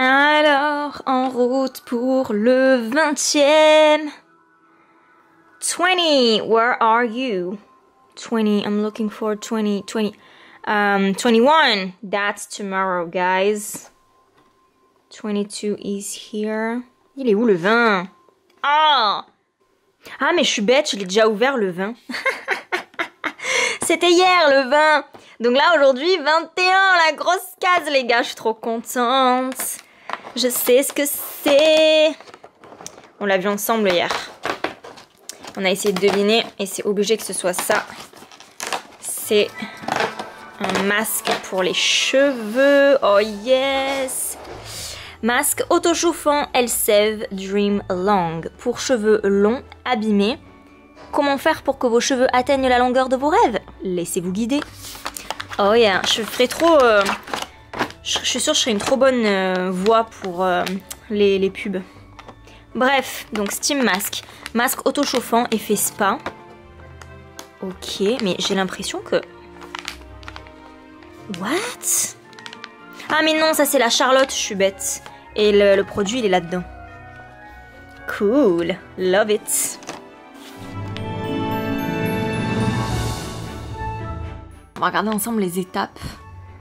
Alors, en route pour le 20e. 20, where are you? 20, I'm looking for 20, 20. 21, that's tomorrow, guys. 22 is here. Il est où le 20? Ah! Ah, mais je suis bête, je l'ai déjà ouvert le 20. C'était hier le 20. Donc là, aujourd'hui, 21, la grosse case, les gars. Je suis trop contente. Je sais ce que c'est. On l'a vu ensemble hier. On a essayé de deviner et c'est obligé que ce soit ça. C'est un masque pour les cheveux. Oh yes! Masque autochauffant Elseve Dream Long pour cheveux longs, abîmés. Comment faire pour que vos cheveux atteignent la longueur de vos rêves? Laissez-vous guider. Oh yeah, je ferai trop... je suis sûre que je serai une trop bonne voix pour les pubs. Bref, donc Steam Mask. Masque autochauffant, effet spa. Ok, mais j'ai l'impression que... What? Ah mais non, ça c'est la Charlotte, je suis bête. Et le produit, il est là-dedans. Cool, love it. On va regarder ensemble les étapes.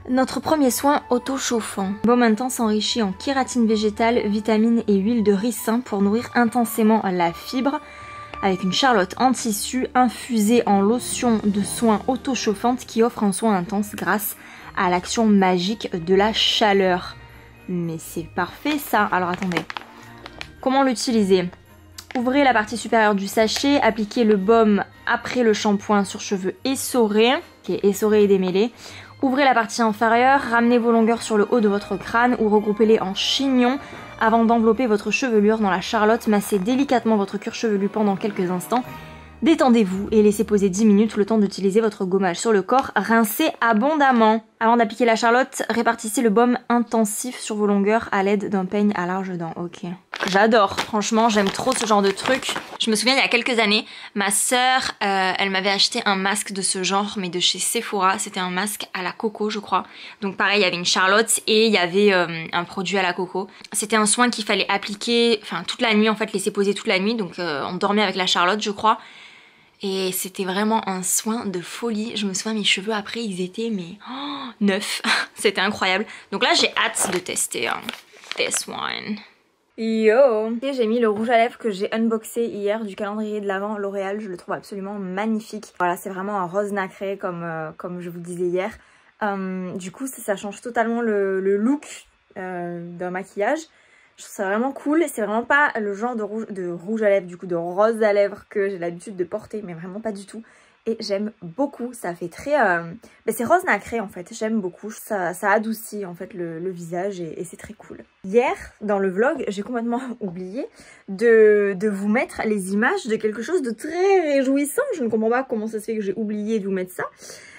Notre premier soin auto-chauffant. Baume intense enrichi en kératine végétale, vitamines et huile de ricin pour nourrir intensément la fibre. Avec une Charlotte en tissu infusée en lotion de soin auto-chauffante qui offre un soin intense grâce à l'action magique de la chaleur. Mais c'est parfait ça. Alors attendez. Comment l'utiliser? Ouvrez la partie supérieure du sachet, appliquez le baume après le shampoing sur cheveux essorés, qui est essoré et démêlé. Ouvrez la partie inférieure, ramenez vos longueurs sur le haut de votre crâne ou regroupez-les en chignon avant d'envelopper votre chevelure dans la Charlotte. Massez délicatement votre cuir chevelu pendant quelques instants. Détendez-vous et laissez poser 10 minutes le temps d'utiliser votre gommage sur le corps. Rincez abondamment. Avant d'appliquer la Charlotte, répartissez le baume intensif sur vos longueurs à l'aide d'un peigne à larges dents. Ok. J'adore, franchement, j'aime trop ce genre de truc. Je me souviens, il y a quelques années, ma sœur, elle m'avait acheté un masque de ce genre, mais de chez Sephora. C'était un masque à la coco, je crois. Donc pareil, il y avait une Charlotte et il y avait un produit à la coco. C'était un soin qu'il fallait appliquer, enfin toute la nuit, en fait, laisser poser toute la nuit. Donc on dormait avec la Charlotte, je crois. Et c'était vraiment un soin de folie. Je me souviens, mes cheveux après, ils étaient mais neufs. C'était incroyable. Donc là, j'ai hâte de tester this one. Yo! J'ai mis le rouge à lèvres que j'ai unboxé hier du calendrier de l'Avent L'Oréal. Je le trouve absolument magnifique. Voilà, c'est vraiment un rose nacré comme je vous le disais hier. Du coup, ça change totalement le look d'un maquillage. Je trouve ça vraiment cool. C'est vraiment pas le genre de rouge à lèvres, du coup de rose à lèvres que j'ai l'habitude de porter, mais vraiment pas du tout. Et j'aime beaucoup, ça fait très... c'est rose nacré en fait, j'aime beaucoup. Ça adoucit en fait le visage et c'est très cool. Hier, dans le vlog, j'ai complètement oublié de vous mettre les images de quelque chose de très réjouissant. Je ne comprends pas comment ça se fait que j'ai oublié de vous mettre ça.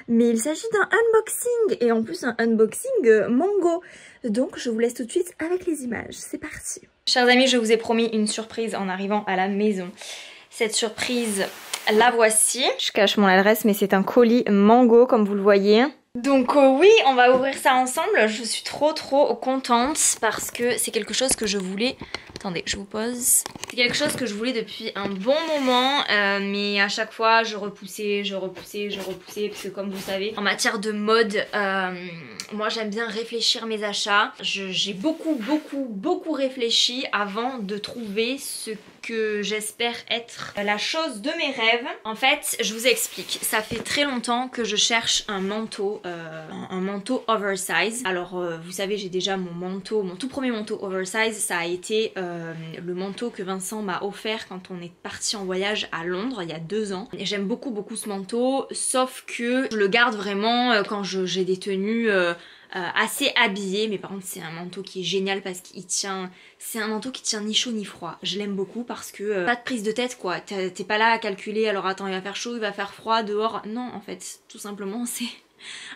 Mais il s'agit d'un unboxing, et en plus un unboxing mango. Donc je vous laisse tout de suite avec les images, c'est parti. Chers amis, je vous ai promis une surprise en arrivant à la maison. Cette surprise, la voici. Je cache mon adresse, mais c'est un colis mango comme vous le voyez. Donc oui, on va ouvrir ça ensemble. Je suis trop contente parce que c'est quelque chose que je voulais... Attendez, je vous pose. C'est quelque chose que je voulais depuis un bon moment, mais à chaque fois je repoussais, parce que comme vous savez, en matière de mode, moi j'aime bien réfléchir mes achats. J'ai beaucoup réfléchi avant de trouver ce que j'espère être la chose de mes rêves. En fait, je vous explique, ça fait très longtemps que je cherche un manteau oversize. Alors vous savez, j'ai déjà mon tout premier manteau oversize, ça a été le manteau que Vincent m'a offert quand on est parti en voyage à Londres il y a 2 ans. J'aime beaucoup ce manteau, sauf que je le garde vraiment quand j'ai des tenues assez habillées. Mais par contre c'est un manteau qui est génial parce qu'il tient, c'est un manteau qui tient ni chaud ni froid. Je l'aime beaucoup parce que pas de prise de tête quoi, t'es pas là à calculer alors attends il va faire chaud, il va faire froid dehors. Non en fait, tout simplement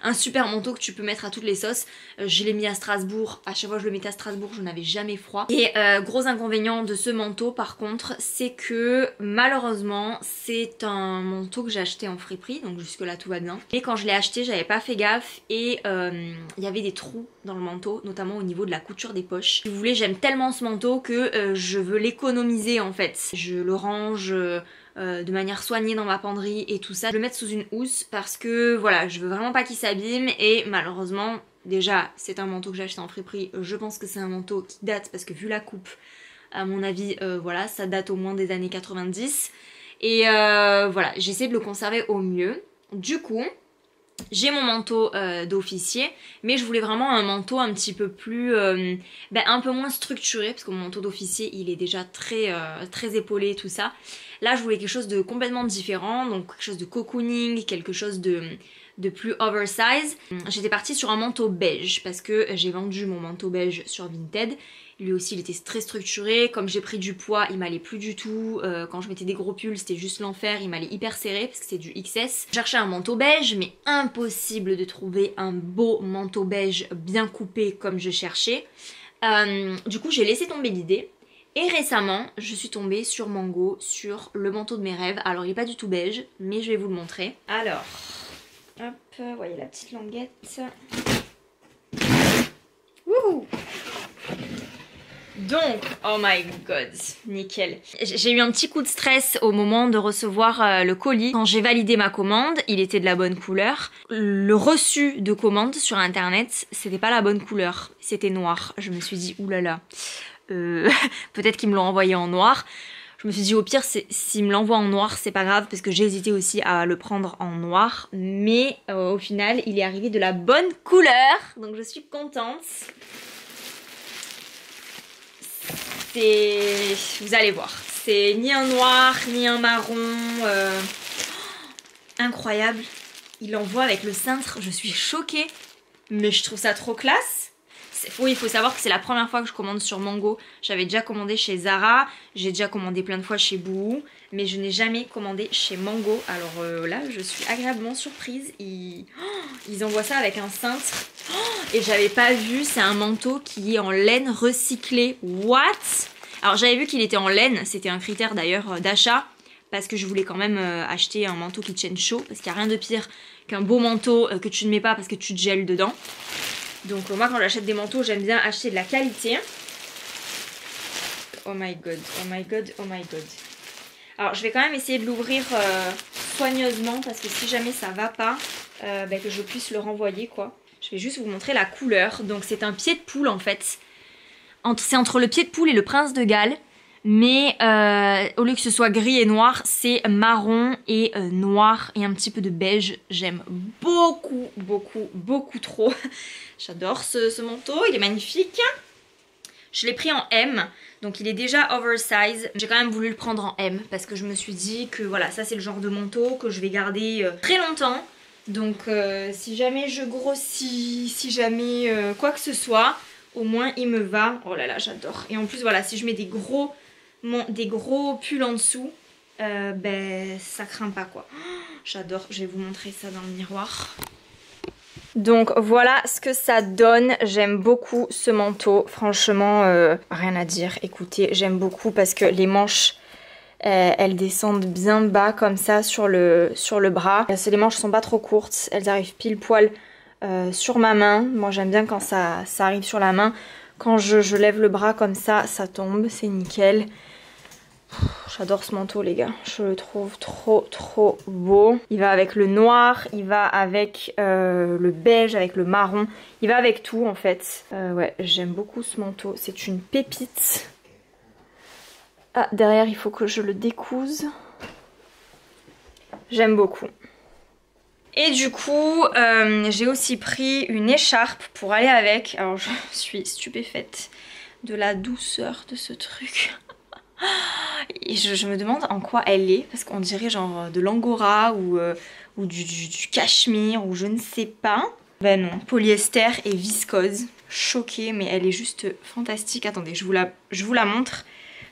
un super manteau que tu peux mettre à toutes les sauces. Je l'ai mis à Strasbourg, à chaque fois que je le mettais à Strasbourg je n'avais jamais froid. Et gros inconvénient de ce manteau par contre, c'est que malheureusement c'est un manteau que j'ai acheté en friperie, donc jusque là tout va bien. Et quand je l'ai acheté j'avais pas fait gaffe et il y avait des trous dans le manteau, notamment au niveau de la couture des poches. Si vous voulez, j'aime tellement ce manteau que je veux l'économiser en fait. Je le range de manière soignée dans ma penderie et tout ça. Je vais le mettre sous une housse parce que voilà, je veux vraiment pas qu'il s'abîme et malheureusement, déjà c'est un manteau que j'ai acheté en friperie, je pense que c'est un manteau qui date parce que vu la coupe, à mon avis, voilà, ça date au moins des années 90 et voilà, j'essaie de le conserver au mieux. Du coup, j'ai mon manteau d'officier, mais je voulais vraiment un manteau un petit peu plus, un peu moins structuré, parce que mon manteau d'officier il est déjà très épaulé tout ça. Là je voulais quelque chose de complètement différent, donc quelque chose de cocooning, quelque chose de plus oversize. J'étais partie sur un manteau beige, parce que j'ai vendu mon manteau beige sur Vinted. Lui aussi il était très structuré, comme j'ai pris du poids il m'allait plus du tout, quand je mettais des gros pulls c'était juste l'enfer, il m'allait hyper serré parce que c'est du XS. Je cherchais un manteau beige mais impossible de trouver un beau manteau beige bien coupé comme je cherchais. Du coup j'ai laissé tomber l'idée et récemment je suis tombée sur Mango, sur le manteau de mes rêves. Alors il est pas du tout beige mais je vais vous le montrer. Alors, hop, voyez la petite languette. Wouhou! Donc, oh my god, nickel. J'ai eu un petit coup de stress au moment de recevoir le colis. Quand j'ai validé ma commande, il était de la bonne couleur. Le reçu de commande sur internet, c'était pas la bonne couleur, c'était noir. Je me suis dit, oulala, peut-être qu'ils me l'ont envoyé en noir. Je me suis dit au pire, s'ils me l'envoient en noir, c'est pas grave parce que j'ai hésité aussi à le prendre en noir. Mais au final, il est arrivé de la bonne couleur, donc je suis contente. Vous allez voir, c'est ni un noir ni un marron, incroyable. Il l'envoie avec le cintre, je suis choquée, mais je trouve ça trop classe. Oui, il faut savoir que c'est la première fois que je commande sur Mango. J'avais déjà commandé chez Zara, j'ai déjà commandé plein de fois chez Boohoo, mais je n'ai jamais commandé chez Mango. Alors là, je suis agréablement surprise. Ils envoient ça avec un cintre. Et j'avais pas vu, c'est un manteau qui est en laine recyclée. What? Alors j'avais vu qu'il était en laine, c'était un critère d'ailleurs d'achat, parce que je voulais quand même acheter un manteau qui tienne chaud, parce qu'il n'y a rien de pire qu'un beau manteau que tu ne mets pas parce que tu te gèles dedans. Donc moi quand j'achète des manteaux, j'aime bien acheter de la qualité. Oh my god, oh my god, oh my god. Alors je vais quand même essayer de l'ouvrir soigneusement, parce que si jamais ça va pas, que je puisse le renvoyer quoi. Je vais juste vous montrer la couleur. Donc c'est un pied de poule en fait. C'est entre le pied de poule et le prince de Galles. Mais au lieu que ce soit gris et noir, c'est marron et noir et un petit peu de beige. J'aime beaucoup, beaucoup, beaucoup trop. J'adore ce manteau, il est magnifique. Je l'ai pris en M, donc il est déjà oversize. J'ai quand même voulu le prendre en M parce que je me suis dit que voilà, ça c'est le genre de manteau que je vais garder très longtemps. Donc si jamais je grossis, si jamais quoi que ce soit, au moins il me va. Oh là là, j'adore. Et en plus voilà, si je mets des gros pulls en dessous, ça craint pas quoi. J'adore, je vais vous montrer ça dans le miroir. Donc voilà ce que ça donne. J'aime beaucoup ce manteau, franchement rien à dire. Écoutez, j'aime beaucoup parce que les manches elles descendent bien bas comme ça sur le bras. Les manches sont pas trop courtes, elles arrivent pile poil sur ma main. Moi j'aime bien quand ça arrive sur la main. Quand je lève le bras comme ça tombe, c'est nickel. J'adore ce manteau les gars, je le trouve trop beau. Il va avec le noir, il va avec le beige, avec le marron. Il va avec tout en fait. Ouais, j'aime beaucoup ce manteau, c'est une pépite. Ah, derrière il faut que je le découse. J'aime beaucoup. Et du coup, j'ai aussi pris une écharpe pour aller avec. Alors je suis stupéfaite de la douceur de ce truc. Et je me demande en quoi elle est, parce qu'on dirait genre de l'angora ou du cachemire ou je ne sais pas. Ben non, polyester et viscose. Choquée, mais elle est juste fantastique. Attendez, je vous la montre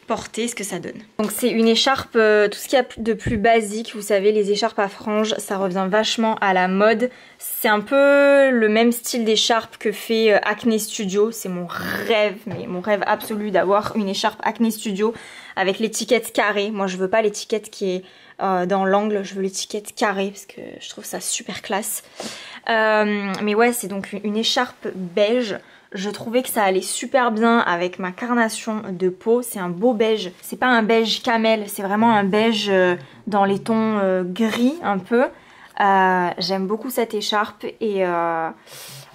porter ce que ça donne. Donc c'est une écharpe, tout ce qu'il y a de plus basique, vous savez les écharpes à franges, ça revient vachement à la mode. C'est un peu le même style d'écharpe que fait Acne Studio, c'est mon rêve, mais mon rêve absolu d'avoir une écharpe Acne Studio avec l'étiquette carrée. Moi je veux pas l'étiquette qui est dans l'angle, je veux l'étiquette carrée parce que je trouve ça super classe. Mais ouais, c'est donc une écharpe beige. Je trouvais que ça allait super bien avec ma carnation de peau. C'est un beau beige. C'est pas un beige camel, c'est vraiment un beige dans les tons gris un peu. J'aime beaucoup cette écharpe et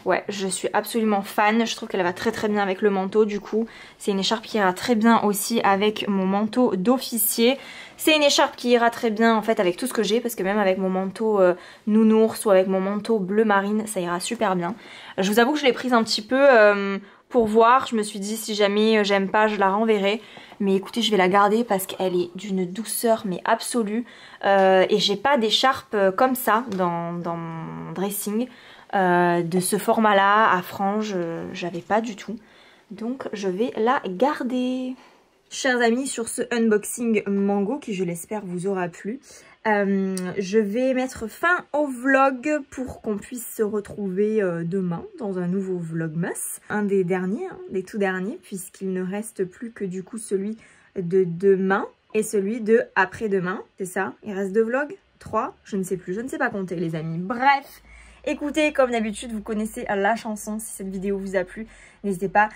ouais, je suis absolument fan. Je trouve qu'elle va très très bien avec le manteau du coup. C'est une écharpe qui ira très bien aussi avec mon manteau d'officier. C'est une écharpe qui ira très bien en fait avec tout ce que j'ai parce que même avec mon manteau nounours ou avec mon manteau bleu marine, ça ira super bien. Je vous avoue que je l'ai prise un petit peu pour voir. Je me suis dit si jamais j'aime pas, je la renverrai. Mais écoutez, je vais la garder parce qu'elle est d'une douceur mais absolue. Et j'ai pas d'écharpe comme ça dans mon dressing. De ce format là à franges, j'avais pas du tout, donc je vais la garder. Chers amis, sur ce unboxing mango qui je l'espère vous aura plu, je vais mettre fin au vlog pour qu'on puisse se retrouver demain dans un nouveau vlogmas, un des derniers, hein, des tout derniers, puisqu'il ne reste plus que du coup celui de demain et celui de après-demain, c'est ça? Il reste 2 vlogs, 3, je ne sais plus, je ne sais pas compter les amis, bref. Écoutez, comme d'habitude, vous connaissez la chanson. Si cette vidéo vous a plu, n'hésitez pas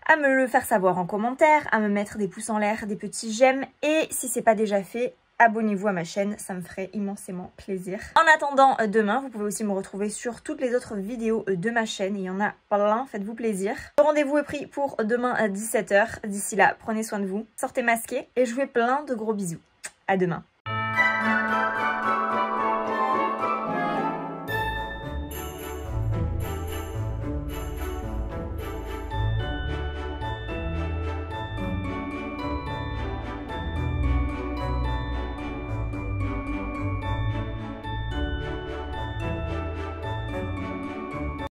à me le faire savoir en commentaire, à me mettre des pouces en l'air, des petits j'aime. Et si c'est pas déjà fait, abonnez-vous à ma chaîne, ça me ferait immensément plaisir. En attendant demain, vous pouvez aussi me retrouver sur toutes les autres vidéos de ma chaîne. Il y en a plein, faites-vous plaisir. Le rendez-vous est pris pour demain à 17 h. D'ici là, prenez soin de vous, sortez masqués et je vous fais plein de gros bisous. À demain.